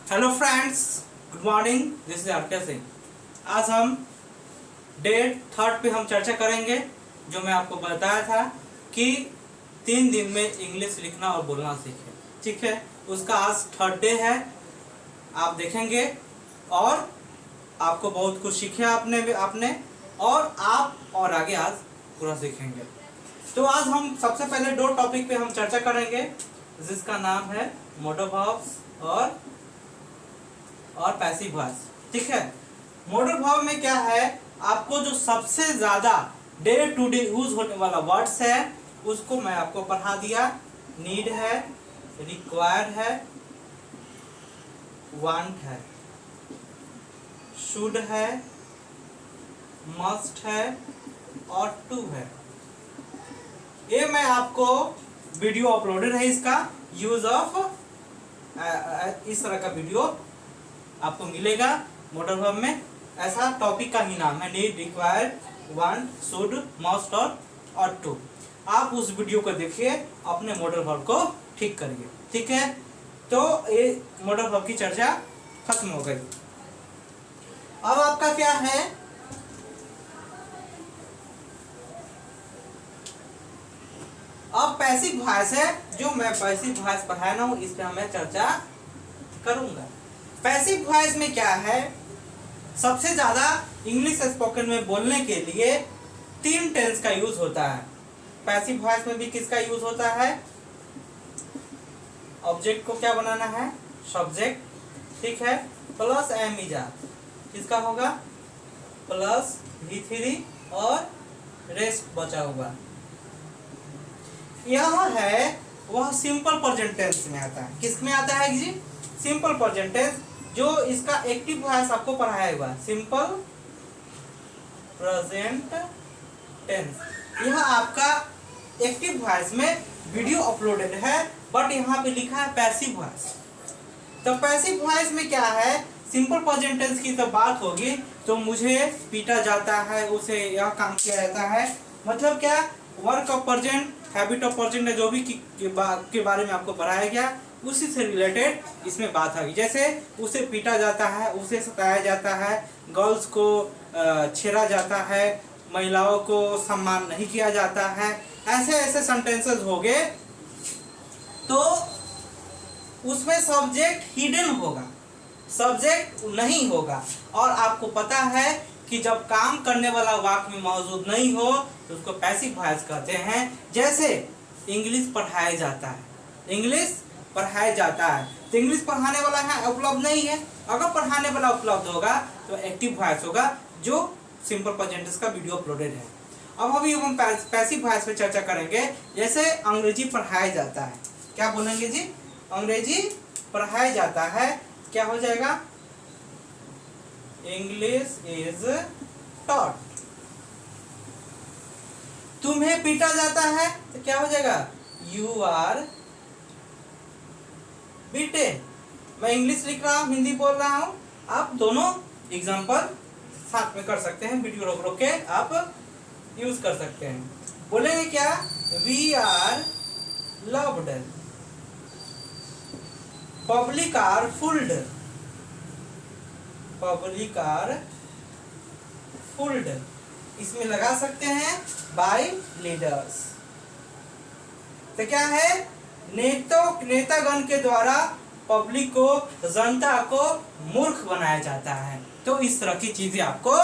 Hello friends, good morning. This is RK Singh. आज हम date third पे हम चर्चा करेंगे। जो मैं आपको बताया था कि 3 दिन में इंग्लिश लिखना और बोलना सीखें, ठीक है। उसका आज थर्ड डे है। आप देखेंगे और आपको बहुत कुछ सीखे आपने और आप और आगे आज पूरा सीखेंगे। तो आज हम सबसे पहले 2 टॉपिक पे हम चर्चा करेंगे, जिसका नाम है मोडल वर्ब्स और पैसिव वॉइस, ठीक है। मोडल वर्ब में क्या है, आपको जो सबसे ज्यादा डे टू डे यूज होने वाला वर्ड्स है उसको मैं आपको पढ़ा दिया। नीड है, रिक्वायर है, वांट है, शुड है, मस्ट है और टू है। ये मैं आपको वीडियो अपलोडेड है, इसका यूज ऑफ इस तरह का वीडियो आपको मिलेगा। मोडल वर्ब में ऐसा टॉपिक का ही नाम है need, require, want, should, must और टू। आप उस वीडियो को देखिए, अपने मोडल वर्ब को ठीक करिए, ठीक है। तो ये मोडल वर्ब की चर्चा खत्म हो गई। अब आपका क्या है, अब पैसिव वॉइस है। जो मैं पैसिव वॉइस पढ़ाया ना हूं, इस पे मैं चर्चा करूंगा। पैसिव वॉइस में क्या है, सबसे ज्यादा इंग्लिश स्पोकन में बोलने के लिए 3 टेंस का यूज होता है। पैसिव वॉइस में भी किसका यूज होता है, ऑब्जेक्ट को क्या बनाना है, सब्जेक्ट, ठीक है, प्लस एम इज आर, किसका होगा, प्लस V3 और रेस्ट बचा हुआ। यह है वह सिंपल प्रेजेंट टेंस में आता है। किस में आता है जी, सिंपल प्रेजेंट टेंस। जो इसका एक्टिव वॉइस आपको पढ़ाया हुआ, सिंपल प्रेजेंट टेंस। यह आपका एक्टिव वॉइस में वीडियो अपलोडेड है, बट यहाँ पे लिखा है पैसिव वॉइस। तो पैसिव वॉइस में क्या है, सिंपल प्रेजेंट टेंस की तो बात होगी तो मुझे पीटा जाता है, उसे यह काम किया जाता है। मतलब क्या, work of present, habit of present है, जो भी के बारे में आपको पढ़ाया गया उसी से रिलेटेड इसमें बात आ गई। जैसे उसे पीटा जाता है, उसे सताया जाता है, गर्ल्स को छेड़ा जाता है, महिलाओं को सम्मान नहीं किया जाता है, ऐसे ऐसे सेंटेंसेस हो गए। तो उसमें सब्जेक्ट हिडन होगा, सब्जेक्ट नहीं होगा। और आपको पता है कि जब काम करने वाला वाक्य में मौजूद नहीं हो तो उसको पैसिव वॉइस कहते हैं। जैसे इंग्लिश पढ़ाया जाता है, इंग्लिश पढ़ाया जाता है, तो इंग्लिश पढ़ाने वाला यहाँ उपलब्ध नहीं है। अगर पढ़ाने वाला उपलब्ध होगा तो एक्टिव वॉइस होगा, जो सिंपल प्रेजेंट का वीडियो अपलोडेड है। अब अभी हम पैसिव वॉइस पे चर्चा करेंगे। जैसे अंग्रेजी पढ़ाया जाता है, क्या बोलेंगे जी, अंग्रेजी पढ़ाया जाता है, क्या हो जाएगा, इंग्लिश इज टॉट। तुम्हें पीटा जाता है तो क्या हो जाएगा, यू आर बीटेन। मैं इंग्लिश लिख रहा हूँ, हिंदी बोल रहा हूँ, आप दोनों एग्जांपल साथ में कर सकते हैं, वीडियो रोक रोक के आप यूज कर सकते हैं। बोलेंगे क्या, we are loved, public are fooled, public are fooled. इसमें लगा सकते हैं बाय लीडर्स। तो क्या है, नेतागण के द्वारा पब्लिक को, जनता को मूर्ख बनाया जाता है। तो इस तरह की चीजें आपको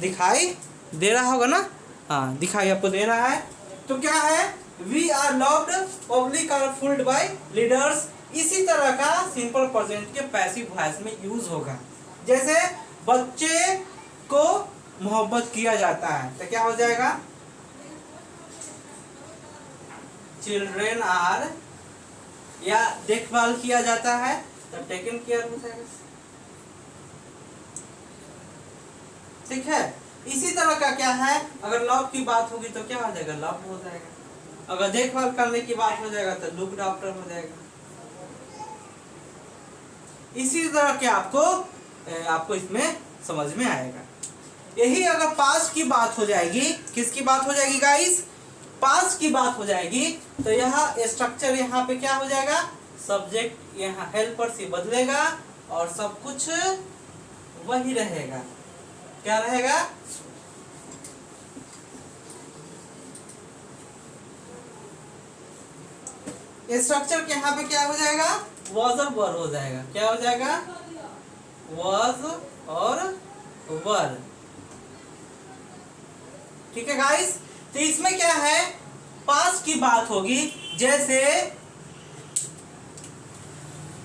दिखाई दे रहा होगा ना, हाँ दिखाई आपको दे रहा है। तो क्या है, we are loved, public are fooled by leaders. इसी तरह का सिंपल प्रेजेंट के पैसिव वॉइस में यूज होगा। जैसे बच्चे को मोहब्बत किया जाता है तो क्या हो जाएगा, चिल्ड्रेन आर, या देखभाल किया जाता है तो टेकन केयर हो जाएगा, ठीक है। इसी तरह का क्या है, अगर लव की बात होगी तो क्या हो जाएगा, लव हो जाएगा। अगर देखभाल करने की बात हो जाएगा तो लुक आफ्टर हो जाएगा। इसी तरह के आपको इसमें समझ में आएगा। यही अगर पास्ट की बात हो जाएगी, किसकी बात हो जाएगी गाइस, पास्ट की बात हो जाएगी, तो यह स्ट्रक्चर यहाँ पे क्या हो जाएगा, सब्जेक्ट यहाँ हेल्पर से बदलेगा और सब कुछ वही रहेगा। क्या रहेगा? स्ट्रक्चर के यहाँ पे क्या हो जाएगा? was और were हो जाएगा। क्या हो जाएगा? was और were। ठीक है गाइस, तो इसमें क्या है, पास्ट की बात होगी। जैसे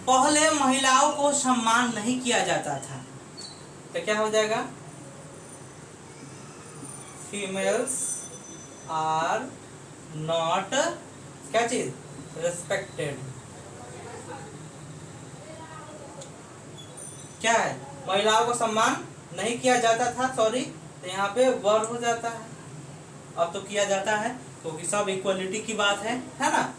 पहले महिलाओं को सम्मान नहीं किया जाता था, तो क्या हो जाएगा? फीमेल्स आर नॉट क्या चीज? रेस्पेक्टेड। क्या है? महिलाओं को सम्मान नहीं किया जाता था, सॉरी, तो यहाँ पे वर हो जाता है। अब तो किया जाता है, क्योंकि सब इक्वलिटी की बात है ना।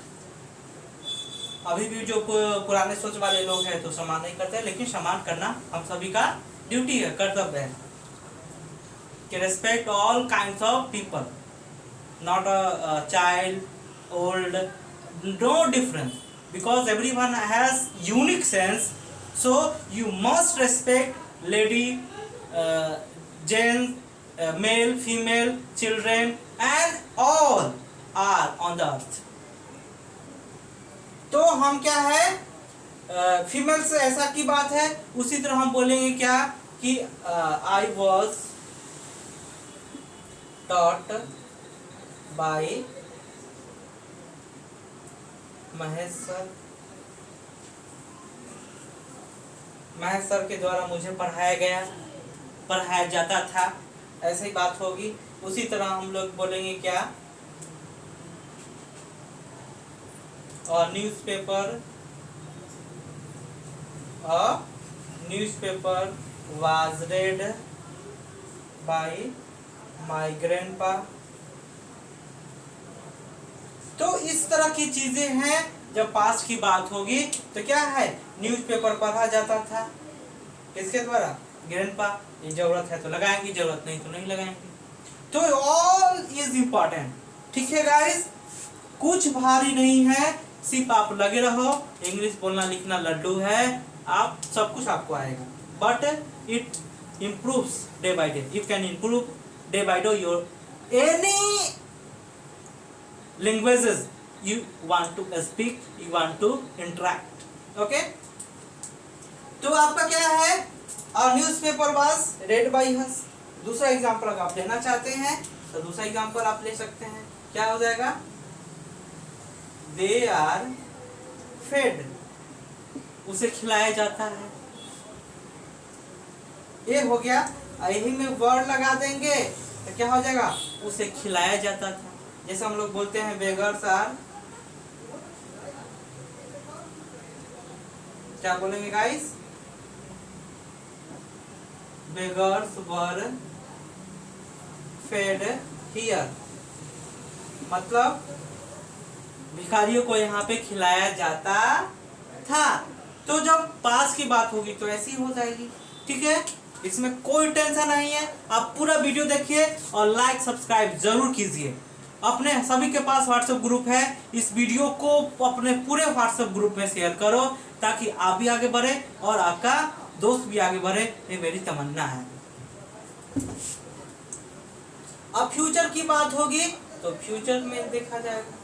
अभी भी जो पुराने सोच वाले लोग हैं तो सम्मान नहीं करते, लेकिन सम्मान करना हम सभी का ड्यूटी है, कर्तव्य है कि respect all kinds of people, not a child, old, no difference, because everyone has unique sense, so you must respect lady, gents, male, female, children and all are on the earth. तो हम क्या है, female से ऐसा की बात है, उसी तरह हम बोलेंगे क्या कि I was taught by Mahesh sir, Mahesh sir के द्वारा मुझे पढ़ाया जाता था, ऐसे ही बात होगी। उसी तरह हम लोग बोलेंगे क्या, और newspaper was read by my grandpa। तो इस तरह की चीजें हैं। जब पास्ट की बात होगी तो क्या है, न्यूज़पेपर पढ़ा जाता था, किसके द्वारा? ग्रैंडपा। ये जरूरत है तो लगाएंगे, जरूरत नहीं तो नहीं लगाएंगे। तो ऑल इज इम्पोर्टेंट। ठीक है गाइस, कुछ भारी नहीं है, सिर्फ आप लगे रहो। इंग्लिश बोलना लिखना लड्डू है, आप सब कुछ आपको आएगा, but it improves day by day. You can improve day by day your any languages you want to speak, you want to interact, okay? तो आपका क्या है, और न्यूज़पेपर वाज रेड बाय हस। दूसरा एग्जांपल अगर आप लेना चाहते हैं तो दूसरा एग्जांपल आप ले सकते हैं। क्या हो जाएगा? दे आर फेड, उसे खिलाया जाता है। ये हो गया, यही में वर्ड लगा देंगे तो क्या हो जाएगा? उसे खिलाया जाता था। जैसे हम लोग बोलते हैं बेगर्स आर, क्या बोलेंगे guys? Beggars were fed here, मतलब भिखारियों को यहाँ पे खिलाया जाता था। तो जब पास की बात होगी तो ऐसी हो जाएगी। ठीक है, इसमें कोई टेंशन नहीं है। आप पूरा वीडियो देखिए और लाइक सब्सक्राइब जरूर कीजिए। अपने सभी के पास व्हाट्सएप ग्रुप है, इस वीडियो को अपने पूरे व्हाट्सएप ग्रुप में शेयर करो ताकि आप भी आगे बढ़े और आपका दोस्त भी आगे बढ़े, ये मेरी तमन्ना है। अब फ्यूचर की बात होगी तो फ्यूचर में देखा जाएगा।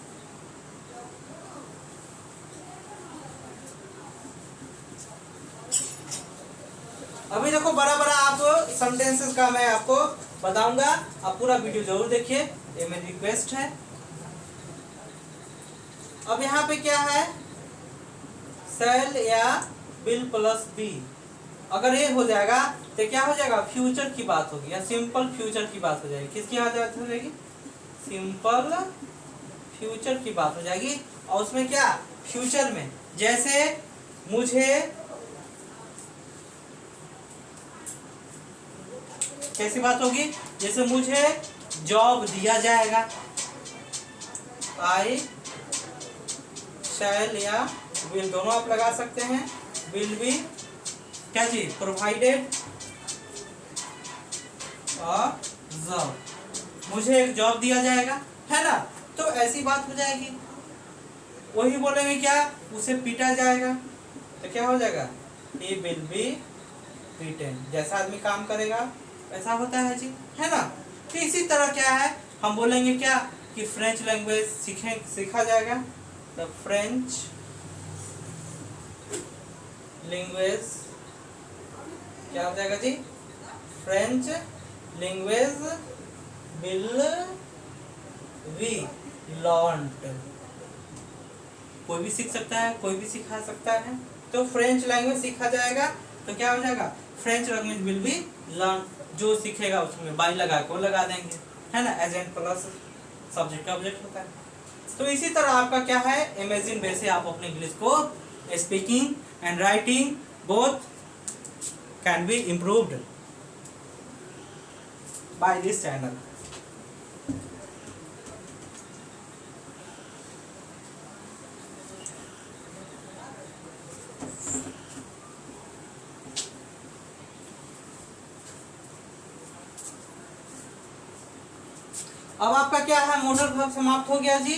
अभी देखो बड़ा बड़ा आप सेंटेंसेस का मैं आपको बताऊंगा, आप पूरा वीडियो जरूर देखिए, ये मेरी रिक्वेस्ट है। अब यहाँ पे क्या है, सेल या बिल प्लस बी, अगर ये हो जाएगा तो क्या हो जाएगा? फ्यूचर की बात होगी या सिंपल फ्यूचर की बात हो जाएगी। किसकी बात हो जाएगी? सिंपल फ्यूचर की बात हो जाएगी। और उसमें क्या, फ्यूचर में जैसे मुझे, कैसी बात होगी? जैसे मुझे जॉब दिया जाएगा, आई शैल या विल दोनों आप लगा सकते हैं। विल बी क्या चीज? प्रोवाइडेड और जॉब, मुझे एक जॉब दिया जाएगा, है ना? तो ऐसी बात हो जाएगी। वही बोलेंगे क्या, उसे पीटा जाएगा, तो क्या हो जाएगा? He will be written. जैसा आदमी काम करेगा वैसा होता है जी, है ना। तो इसी तरह क्या है, हम बोलेंगे क्या कि फ्रेंच लैंग्वेज सीखा जाएगा। द फ्रेंच लैंग्वेज क्या हो जाएगा जी, French language will be learned. कोई भी सीख सकता है, कोई भी सिखा सकता है। तो फ्रेंच लैंग्वेज सीखा जाएगा तो क्या हो जाएगा, French language will be learn. जो सीखेगा उसमें बाई लगा को लगा देंगे, है ना, एजेंट प्लस सब्जेक्ट का ऑब्जेक्ट होता है। तो इसी तरह आपका क्या है, इमेजिन वे से आप अपने इंग्लिश को speaking and writing both can be improved by this channel. अब आपका क्या है, मॉडल वर्ब समाप्त हो गया जी।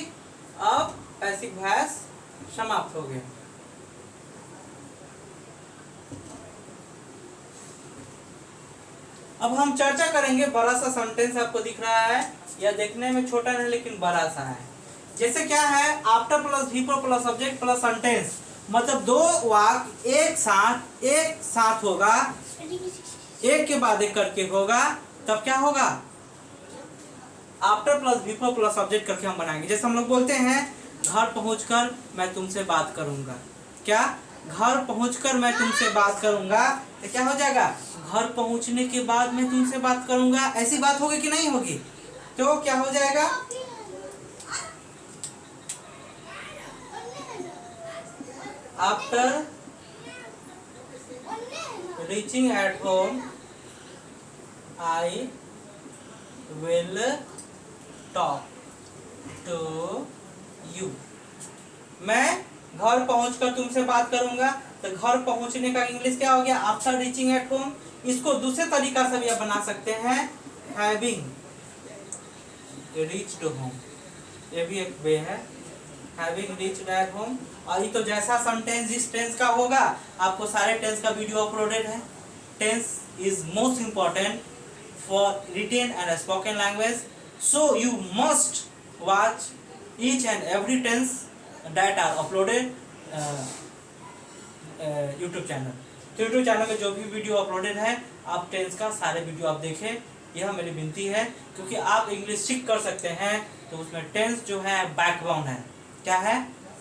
अब पैसिव वॉइस समाप्त हो गया। अब हम चर्चा करेंगे, बड़ा सा सेंटेंस आपको दिख रहा है, यह देखने में छोटा नहीं लेकिन बड़ा सा है। जैसे क्या है, आफ्टर प्लस वीपर प्लस सब्जेक्ट प्लस सेंटेंस, मतलब दो वाक्य एक साथ होगा, एक के बाद एक करके होगा, तब क्या होगा, after plus before plus subject करके हम बनाएंगे। जैसे हम लोग बोलते हैं घर पहुंचकर मैं तुमसे बात करूंगा, क्या घर पहुंचकर मैं तुमसे बात करूंगा, तो क्या हो जाएगा, घर पहुंचने के बाद मैं तुमसे बात करूंगा। ऐसी बात होगी कि नहीं होगी, तो क्या हो जाएगा, after reaching at home I will talk to you. मैं घर पहुंचकर तुमसे बात करूंगा, तो घर पहुंचने का इंग्लिश क्या हो गया, आफ्टर रीचिंग एट होम। इसको दूसरे तरीका से भी आप बना सकते हैं, हैविंग रीच्ड होम, ये भी एक वे है, हैविंग रीच्ड एट होम। और ये तो जैसा सेंटेंस जिस टेंस का होगा, आपको सारे टेंस का वीडियो अपलोडेड है। Tense is most important for written and spoken language, so you must watch each and every tense that are uploaded YouTube channel. तो YouTube चैनल में जो भी वीडियो अपलोडेड है, आप टेंस का सारे वीडियो आप देखें, यह मेरी विनती है। क्योंकि आप इंग्लिश सीख कर सकते हैं, तो उसमें टेंस जो है बैकबोन है। क्या है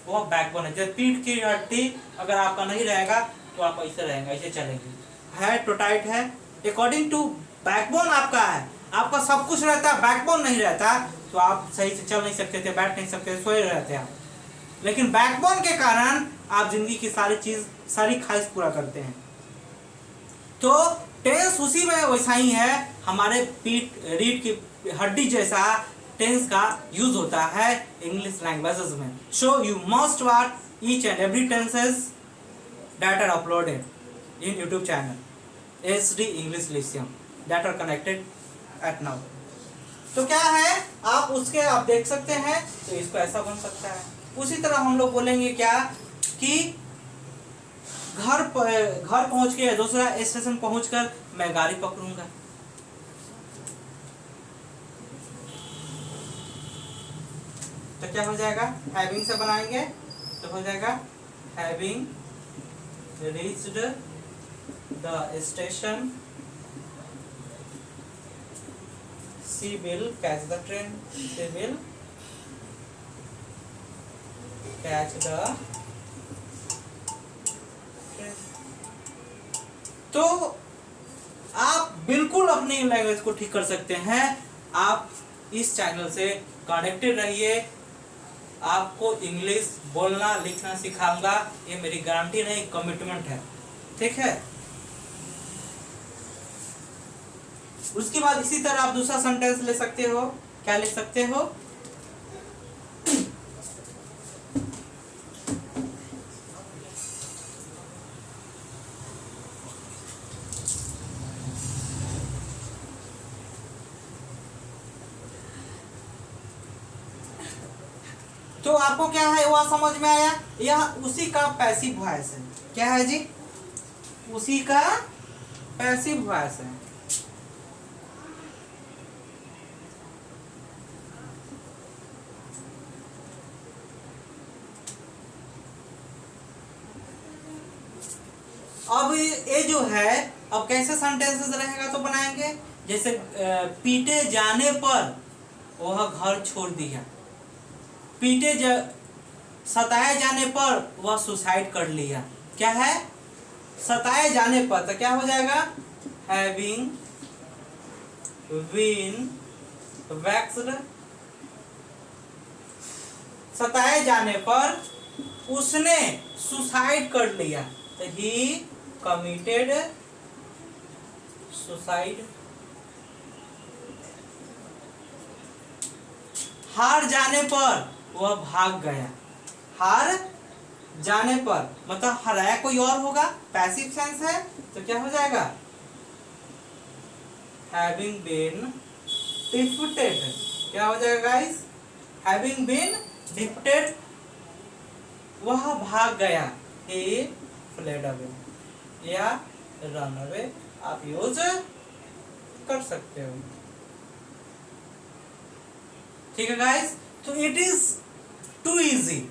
वो, बैकबोन है। जब पीठ की हड्डी अगर आपका नहीं रहेगा तो आप ऐसे रहेंगे, ऐसे चलेंगे, है तो टाइट है। अकॉर्डिंग टू बैकबोन आपका है, आपका सब कुछ रहता है, बैकबोन नहीं रहता तो आप सही से चल नहीं सकते थे, बैठ नहीं सकते, सोए रहते आप। लेकिन बैकबोन के कारण आप जिंदगी की सारी चीज, सारी ख्वाहिश पूरा करते हैं। तो टेंस उसी में वैसा ही है, हमारे पीठ रीढ़ की हड्डी जैसा टेंस का यूज होता है इंग्लिश लैंग्वेजेस में। So you must watch each and every tenses that are uploaded in YouTube channel SD English Lyceum that are connected at now। तो क्या है, आप उसके आप देख सकते हैं, तो इसको ऐसा बन सकता है। उसी तरह हम लोग बोलेंगे क्या कि घर पहुंच के दूसरा स्टेशन पहुंचकर मैं गाड़ी पकड़ूंगा। तो क्या हो जाएगा, हैविंग से बनाएंगे तो हो जाएगा having reached the station she will catch the train, she will catch the train। तो आप बिल्कुल अपनी लैंग्वेज को ठीक कर सकते हैं। आप इस चैनल से कनेक्टेड रहिए, आपको इंग्लिश बोलना लिखना सिखाऊंगा, ये मेरी गारंटी नहीं, कमिटमेंट है, ठीक है। उसके बाद इसी तरह आप दूसरा सेंटेंस ले सकते हो, क्या ले सकते हो, तो आपको क्या है वह समझ में आया, यह उसी का पैसिव वॉइस है। क्या है जी, उसी का पैसिव वॉइस है। अब ये जो है, अब कैसे सेंटेंसेस रहेगा तो बनाएंगे, जैसे पीटे जाने पर वह घर छोड़ दिया, सताए जाने पर वह सुसाइड कर लिया। क्या है? सताए जाने पर, तो क्या हो जाएगा? Having been vexed. सताए जाने पर उसने सुसाइड कर लिया, तो ही कमिटेड सुसाइड। हार जाने पर वह भाग गया, हार जाने पर मतलब हराया कोई और होगा, पैसिव सेंस है, तो क्या हो जाएगा? Having been defeated. क्या हो जाएगा गाइस? हैविंग बीन डिफीटेड, वह भाग गया, he fled away या run away आप यूज कर सकते हो। ठीक है गाइस, तो it is too easy,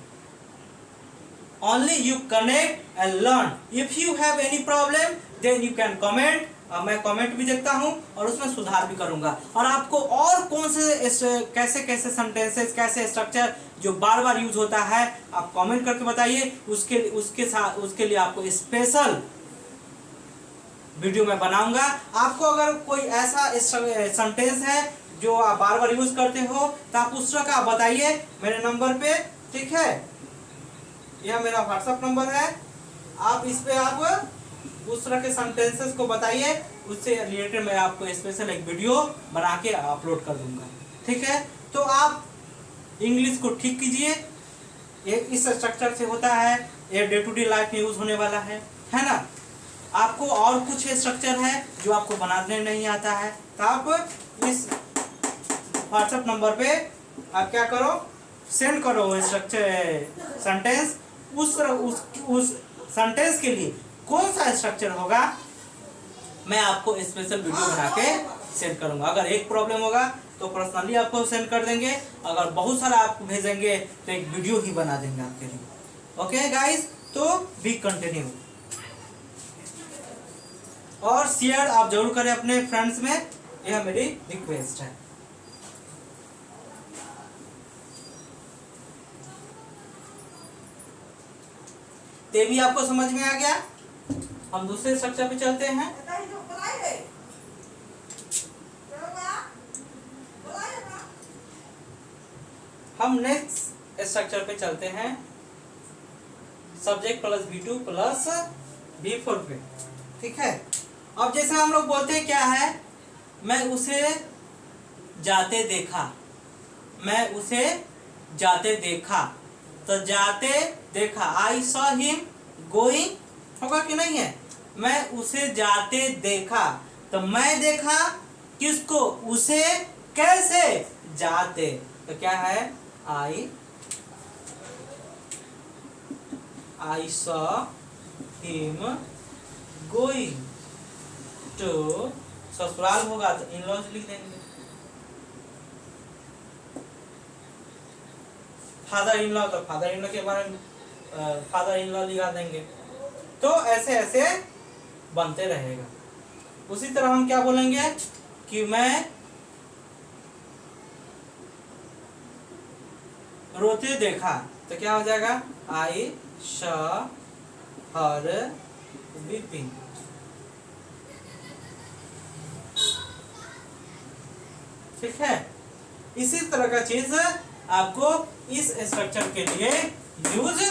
only you connect and learn. If you have any problem then you can comment. मैं कमेंट भी देखता हूं और उसमें सुधार भी करूंगा। और आपको और कौन से कैसे कैसे सेंटेंसेस, कैसे स्ट्रक्चर जो बार बार यूज होता है, आप कमेंट करके बताइए। उसके लिए आपको स्पेशल वीडियो मैं बनाऊंगा। आपको अगर कोई ऐसा सेंटेंस है जो आप बार बार यूज करते हो तो आप उस तरह का बताइए मेरे नंबर पे। ठीक है, यह मेरा व्हाट्सएप नंबर है, आप इस पे आप उस तरह के सेंटेंसेस को बताइए, उससे रिलेटेड मैं आपको स्पेशल एक वीडियो बना के अपलोड कर दूंगा। ठीक है, तो आप इंग्लिश को ठीक कीजिए, ये इस स्ट्रक्चर से होता है, ये डे टू डे लाइफ में यूज होने वाला है ना। आपको और कुछ स्ट्रक्चर है जो आपको बनाने नहीं आता है, तो आप इस व्हाट्सएप नंबर पे आप क्या करो, सेंड करो स्ट्रक्चर सेंटेंस। उस सेंटेंस के लिए कौन सा स्ट्रक्चर होगा मैं आपको स्पेशल वीडियो बना के सेंड करूंगा। अगर एक प्रॉब्लम होगा तो पर्सनली आपको सेंड कर देंगे, अगर बहुत सारा आपको भेजेंगे तो एक वीडियो ही बना देंगे आपके लिए। ओके गाइस, तो बी कंटिन्यू और शेयर आप जरूर करें अपने फ्रेंड्स में, यह मेरी रिक्वेस्ट है। ते भी आपको समझ में आ गया। हम दूसरे स्ट्रक्चर पे चलते हैं। हम नेक्स्ट स्ट्रक्चर पे चलते हैं, subject plus B2 plus B4 पे। ठीक है, अब जैसे हम लोग बोलते हैं क्या है, मैं उसे जाते देखा, मैं उसे जाते देखा, तो जाते देखा, आई सॉ हिम गोइंग होगा कि नहीं है? मैं उसे जाते देखा, तो मैं देखा किसको? उसे। कैसे? जाते, तो क्या है? I saw him going to, ससुराल होगा तो इन लॉज लिख देंगे, फादर इन लॉ तो फादर इन लॉ के बारे में फादर इन लॉ लिखा देंगे। तो ऐसे ऐसे बनते रहेगा। उसी तरह हम क्या बोलेंगे कि मैं रोते देखा, तो क्या हो जाएगा? I saw her weeping. ठीक है, इसी तरह का चीज आपको इस स्ट्रक्चर के लिए यूज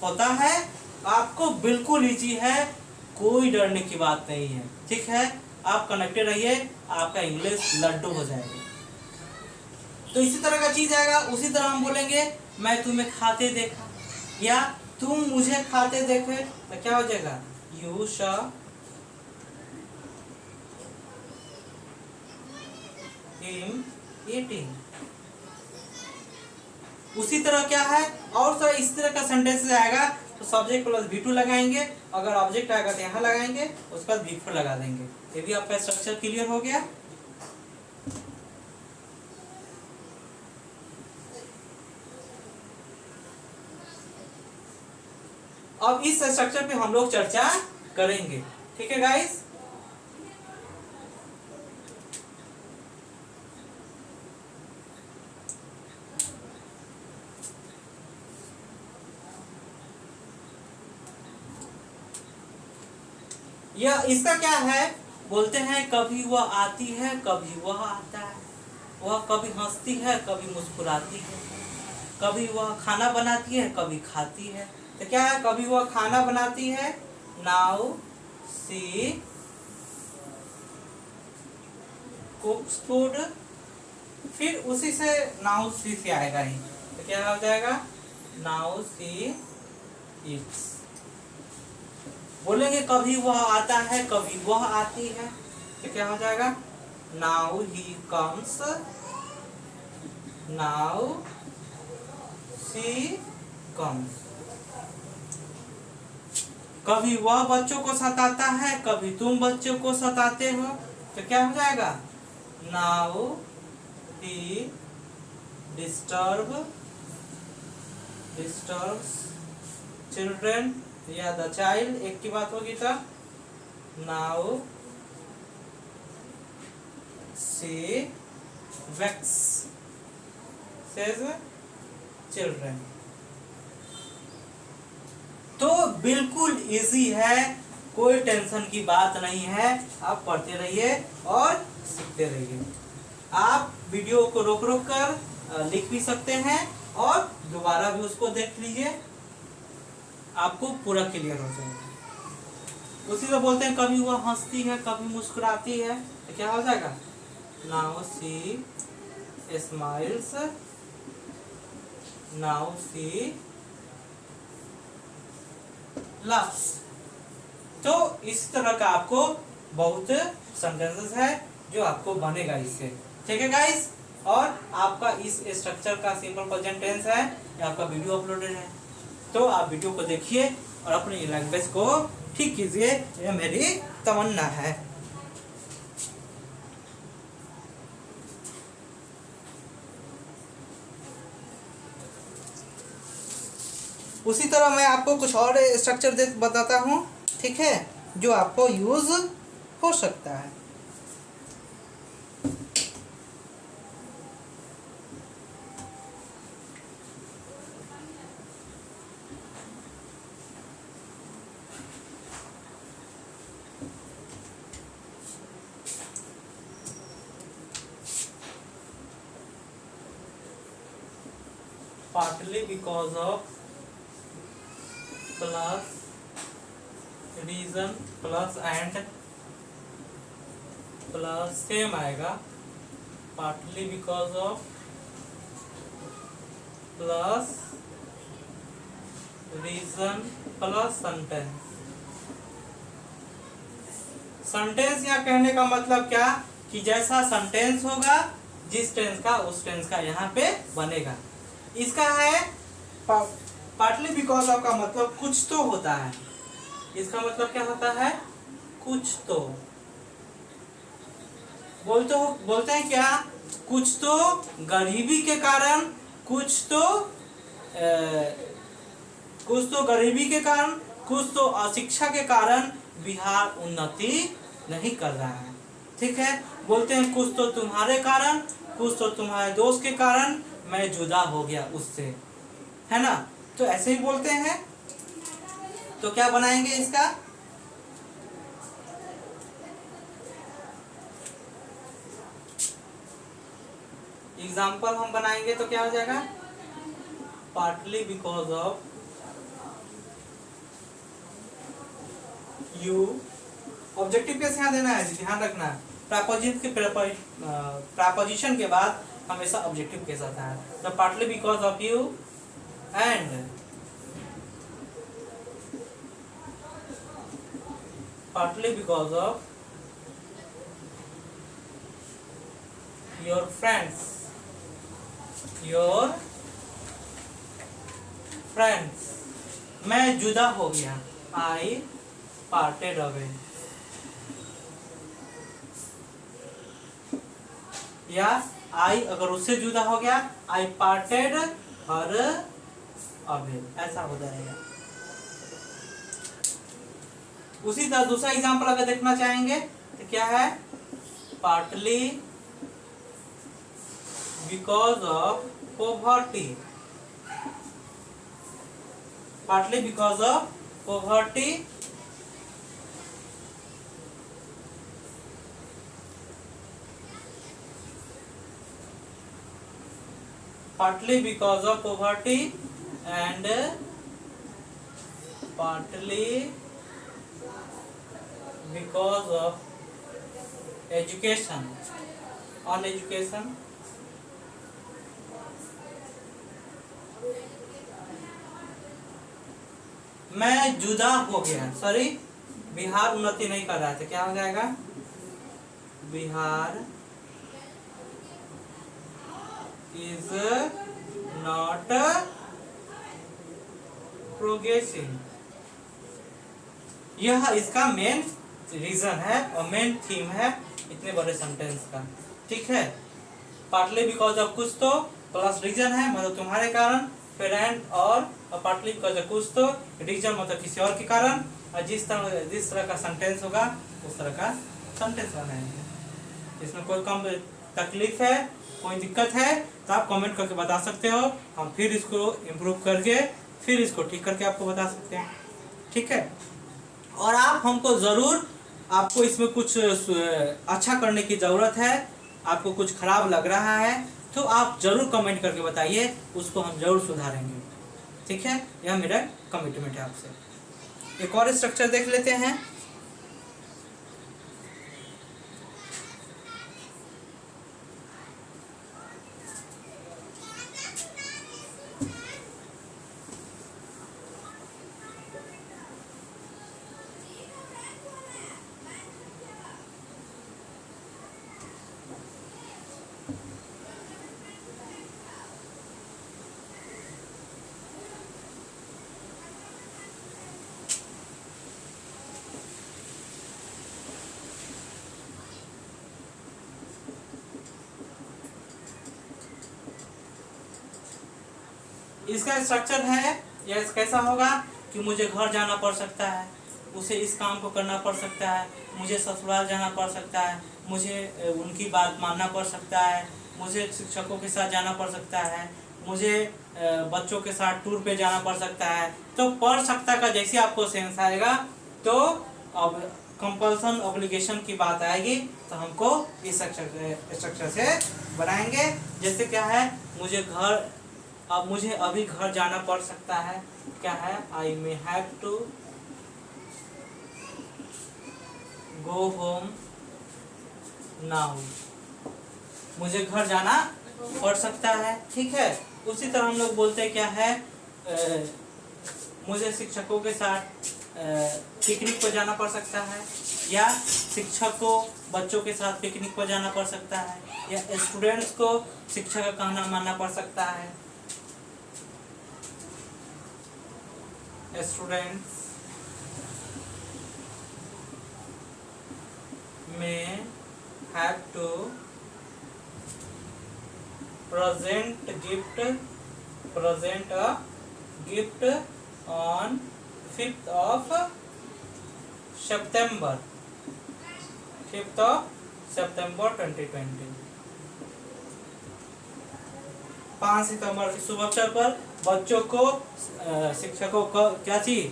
होता है। आपको बिल्कुल इजी है, कोई डरने की बात नहीं है। ठीक है, आप कनेक्टेड रहिए, आपका इंग्लिश लड्डू हो जाएगा। तो इसी तरह का चीज आएगा। उसी तरह हम बोलेंगे मैं तुम्हें खाते देखा, या तुम मुझे खाते देखे, तो क्या हो जाएगा? You saw him eating. उसी तरह क्या है, और इस तरह का सेंटेंस आएगा तो सब्जेक्ट प्लस V2 लगाएंगे, अगर ऑब्जेक्ट आएगा तो यहाँ लगाएंगे, उसके बाद V4 लगा देंगे। ये भी आपका स्ट्रक्चर क्लियर हो गया। अब इस स्ट्रक्चर पे हम लोग चर्चा करेंगे, ठीक है गाइस। यह इसका क्या है, बोलते हैं कभी वह आती है कभी वह आता है, वह कभी हंसती है कभी मुस्कुराती है, कभी वह खाना बनाती है कभी खाती है। तो क्या है, कभी वह खाना बनाती है, नाउ सी कुक्स फूड, फिर उसी से नाउ सी से आएगा ही, तो क्या हो जाएगा, नाउ सी ईट्स। बोलेंगे कभी वह आता है कभी वह आती है, तो क्या हो जाएगा, now he comes, now see comes. कभी वह बच्चों को सताता है कभी तुम बच्चों को सताते हो, तो क्या हो जाएगा, नाउ ही डिस्टर्ब्स चिल्ड्रेन या द चाइल्ड, एक की बात होगी तब, नाउ सी वेक्सेस चिल्ड्रेन। तो बिल्कुल इजी है, कोई टेंशन की बात नहीं है, आप पढ़ते रहिए और सीखते रहिए। आप वीडियो को रोक रोक कर लिख भी सकते हैं और दोबारा भी उसको देख लीजिए, आपको पूरा क्लियर हो जाएगा। उसी को बोलते हैं कभी वह हंसती है कभी मुस्कुराती है, तो क्या हो जाएगा, now see smiles, now see laughs. तो इस तरह का आपको बहुत सेंटेंसेस है जो आपको बनेगा इससे, ठीक है गाइस। और आपका इस स्ट्रक्चर का सिंपल प्रेजेंट टेंस है, ये आपका वीडियो अपलोडेड है, तो आप वीडियो को देखिए और अपनी लैंग्वेज को ठीक कीजिए, ये मेरी तमन्ना है। उसी तरह मैं आपको कुछ और स्ट्रक्चर बताता हूँ, ठीक है, जो आपको यूज हो सकता है। Partly because of plus reason plus and plus same आएगा, partly because of plus reason plus sentence. Sentence यहाँ कहने का मतलब क्या, कि जैसा सेंटेंस होगा जिस टेंस का उस टेंस का यहाँ पे बनेगा। इसका है पार्टली बिकॉज ऑफ का मतलब कुछ तो होता है, इसका मतलब क्या होता है, कुछ तो। बोलते हैं क्या, कुछ तो गरीबी के कारण, कुछ तो गरीबी के कारण, कुछ तो अशिक्षा के कारण बिहार उन्नति नहीं कर रहा है, ठीक है। बोलते हैं कुछ तो तुम्हारे कारण, कुछ तो तुम्हारे दोस्त के कारण मैं जुदा हो गया उससे, है ना। तो ऐसे ही बोलते हैं। तो क्या बनाएंगे इसका, एग्जाम्पल हम बनाएंगे तो क्या हो जाएगा, partly because of you. Objective कैसे यहाँ देना है, ध्यान रखना है, प्रपोजिशन के बाद हमेशा ऑब्जेक्टिव के साथ है। तो partly because of you and partly because of your friends मैं जुदा हो गया, आई पार्टेड अवे, या आई अगर उससे जुदा हो गया, आई पार्टेड हर अवे, ऐसा हो जाएगा। उसी तरह दूसरा एग्जांपल अगर देखना चाहेंगे तो क्या है, partly because of poverty, partly because of poverty partly because of poverty and partly because of education, on education, मैं जुदा हो गया, सॉरी बिहार उन्नति नहीं कर रहा था, क्या हो जाएगा, बिहार is not progressing, यह इसका मेन रीजन है और मेन थीम है इतने बड़े सेंटेंस का। ठीक है, पार्टली बिकॉज ऑफ कुछ तो प्लस रीजन है मतलब तुम्हारे कारण, फिर एंड और पार्टली बिकॉज ऑफ कुछ तो रीजन मतलब किसी और के कारण, और जिस तरह का सेंटेंस होगा उस तरह का सेंटेंस बनाएंगे। इसमें कोई कम तकलीफ है, कोई दिक्कत है तो आप कमेंट करके बता सकते हो, हम फिर इसको इम्प्रूव करके फिर इसको ठीक करके आपको बता सकते हैं। ठीक है, और आप हमको ज़रूर, आपको इसमें कुछ अच्छा करने की ज़रूरत है, आपको कुछ खराब लग रहा है तो आप ज़रूर कमेंट करके बताइए, उसको हम ज़रूर सुधारेंगे। ठीक है, यह मेरा कमिटमेंट है आपसे। एक और स्ट्रक्चर देख लेते हैं। इसका स्ट्रक्चर है, यह कैसा होगा कि मुझे घर जाना पड़ सकता है, उसे इस काम को करना पड़ सकता है, मुझे ससुराल जाना पड़ सकता है, मुझे उनकी बात मानना पड़ सकता है, मुझे शिक्षकों के साथ जाना पड़ सकता है, मुझे बच्चों के साथ टूर पे जाना पड़ सकता है। तो पढ़ सकता का जैसे आपको सेंस आएगा तो अब कंपल्सन ऑब्लिगेशन की बात आएगी तो हमको इस स्ट्रक्चर से बनाएंगे। जैसे क्या है, मुझे अभी घर जाना पड़ सकता है, क्या है, I may have to go home now, मुझे घर जाना पड़ सकता है। ठीक है, उसी तरह हम लोग बोलते हैं क्या है, मुझे शिक्षकों के साथ पिकनिक पर जाना पड़ सकता है, या शिक्षक को बच्चों के साथ पिकनिक पर जाना पड़ सकता है, या स्टूडेंट्स को शिक्षक का कहना मानना पड़ सकता है। Students may have to present a gift on 5th of September 2020। 5 सितंबर के शुभ अवसर पर बच्चों को शिक्षकों को क्या चीज,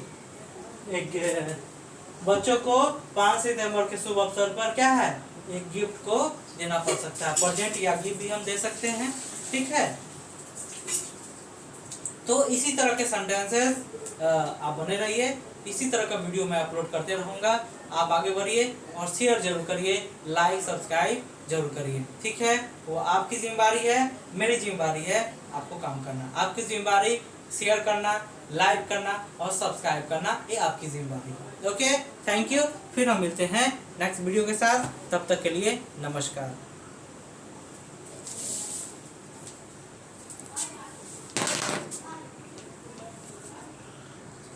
बच्चों को 5 सितंबर के शुभ अवसर पर क्या है, एक गिफ्ट को देना पड़ सकता है। प्रेजेंट या गिफ्ट भी हम दे सकते हैं। ठीक है, तो इसी तरह के सेंटेंसेस आप बने रहिए, इसी तरह का वीडियो मैं अपलोड करते रहूँगा। आप आगे बढ़िए और शेयर जरूर करिए, लाइक सब्सक्राइब जरूर करिए। ठीक है, वो आपकी जिम्मेदारी है, मेरी जिम्मेदारी है आपको काम करना। आपकी जिम्मेदारी शेयर करना, लाइक करना और सब्सक्राइब करना, ये आपकी जिम्मेदारी है। Okay, thank you. फिर हम मिलते हैं नेक्स्ट वीडियो के साथ, तब तक के लिए नमस्कार।